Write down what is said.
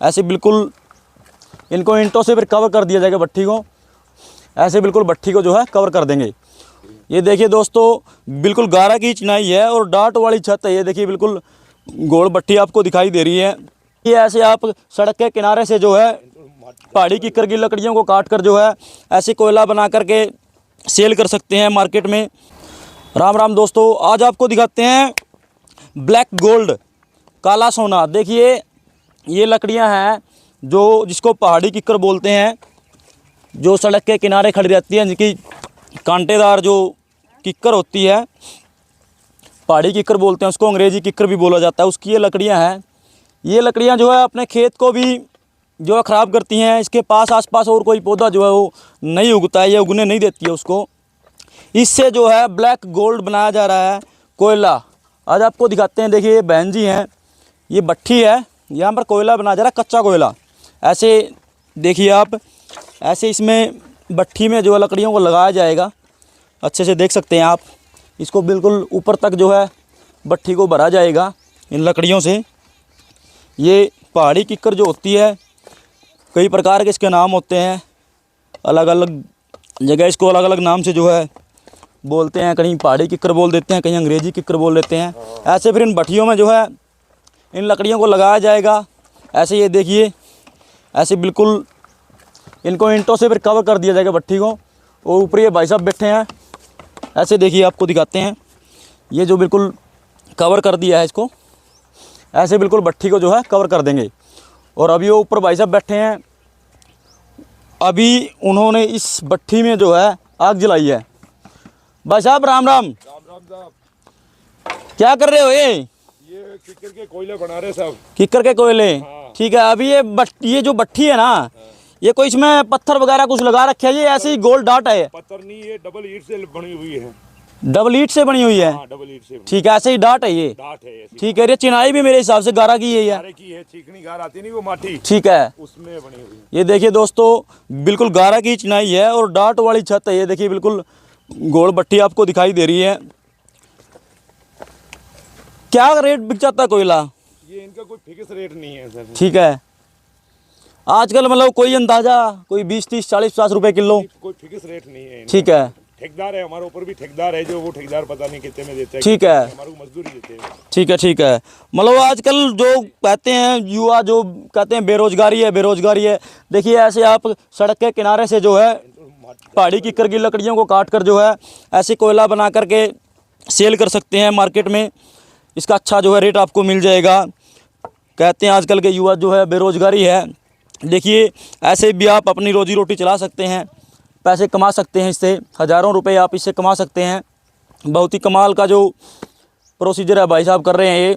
ऐसे बिल्कुल इनको ईंटों से फिर कवर कर दिया जाएगा भट्ठी को। ऐसे बिल्कुल भट्ठी को जो है कवर कर देंगे। ये देखिए दोस्तों बिल्कुल 11 की चिनाई है और डाट वाली छत है। ये देखिए बिल्कुल गोल भट्ठी आपको दिखाई दे रही है। ये ऐसे आप सड़क के किनारे से जो है पहाड़ी कीकर की लकड़ियों को काट कर जो है ऐसे कोयला बना करके सेल कर सकते हैं मार्केट में। राम राम दोस्तों, आज आपको दिखाते हैं ब्लैक गोल्ड, काला सोना। देखिए ये लकड़ियां हैं जो जिसको पहाड़ी कीकर बोलते हैं, जो सड़क के किनारे खड़ी रहती हैं, जिनकी कांटेदार जो कीकर होती है, पहाड़ी कीकर बोलते हैं उसको, अंग्रेजी कीकर भी बोला जाता है, उसकी ये लकड़ियां हैं। ये लकड़ियां जो है अपने खेत को भी जो है ख़राब करती हैं। इसके पास आसपास और कोई पौधा जो है वो नहीं उगता है, ये उगने नहीं देती है उसको। इससे जो है ब्लैक गोल्ड बनाया जा रहा है, कोयला। आज आपको दिखाते हैं। देखिए ये बहन जी हैं, ये भट्ठी है, यहाँ पर कोयला बनाया जा रहा है, कच्चा कोयला। ऐसे देखिए आप, ऐसे इसमें भट्ठी में जो है लकड़ियों को लगाया जाएगा। अच्छे से देख सकते हैं आप, इसको बिल्कुल ऊपर तक जो है भट्ठी को भरा जाएगा इन लकड़ियों से। ये पहाड़ी कीकर जो होती है, कई प्रकार के इसके नाम होते हैं, अलग अलग जगह इसको अलग अलग नाम से जो है बोलते हैं। कहीं पहाड़ी कीकर बोल देते हैं, कहीं अंग्रेजी कीकर बोल देते हैं। ऐसे फिर इन भट्टियों में जो है इन लकड़ियों को लगाया जाएगा। ऐसे ये देखिए, ऐसे बिल्कुल इनको ईंटों से फिर कवर कर दिया जाएगा भट्ठी को। और ऊपर ये भाई साहब बैठे हैं। ऐसे देखिए आपको दिखाते हैं, ये जो बिल्कुल कवर कर दिया है इसको, ऐसे बिल्कुल भट्ठी को जो है कवर कर देंगे। और अभी वो ऊपर भाई साहब बैठे हैं, अभी उन्होंने इस भट्ठी में जो है आग जलाई है। भाई साहब राम राम। राम साहब, क्या कर रहे हो? ये कीकर के कोयले बना रहे साहब। कीकर के कोयले। हाँ। ठीक है। अभी ये जो भट्ठी है ना, ये कोई इसमें पत्थर वगैरह कुछ लगा रखे है? ये ऐसे ही गोल डाट है? पत्थर नहीं, ये डबल ईंट से बनी हुई है। डबल ईंट से बनी हुई है? हाँ, डबल ईंट से। ठीक है, ऐसे ही डाट है ये? डाट है ऐसी। ठीक है। ये चिनाई भी मेरे हिसाब से 11 की है। गारे की है, चीकनी गार आती नहीं वो माटी, ठीक है, उसमें बनी हुई है। ये देखिए दोस्तों बिल्कुल 11 की चिनाई है और डाट वाली छत है। ये देखिए बिल्कुल गोल भट्ठी आपको दिखाई दे रही है। क्या रेट बिक जाता है कोयला? ये इनका कोई फिक्स रेट नहीं है सर। ठीक है। आजकल मतलब कोई अंदाजा, कोई 20, 30, 40, 50 रुपए किलो? कोई फिक्स रेट नहीं है इनका। ठीक है। ठेकेदार है हमारे ऊपर भी, ठेकेदार है जो, वो ठेकेदार पता नहीं कितने में देते हैं। ठीक है। हमारे को मजदूरी देते हैं। ठीक है। ठीक है। मतलब आजकल जो कहते हैं युवा, जो कहते हैं बेरोजगारी है, बेरोजगारी है। देखिए ऐसे आप सड़क के किनारे से जो है पहाड़ी कीकर की लकड़ियों को काट कर जो है ऐसे कोयला बना करके सेल कर सकते हैं मार्केट में। इसका अच्छा जो है रेट आपको मिल जाएगा। कहते हैं आजकल के युवा जो है बेरोजगारी है। देखिए ऐसे भी आप अपनी रोजी रोटी चला सकते हैं, पैसे कमा सकते हैं इससे, हज़ारों रुपए आप इससे कमा सकते हैं। बहुत ही कमाल का जो प्रोसीजर है भाई साहब कर रहे हैं ये।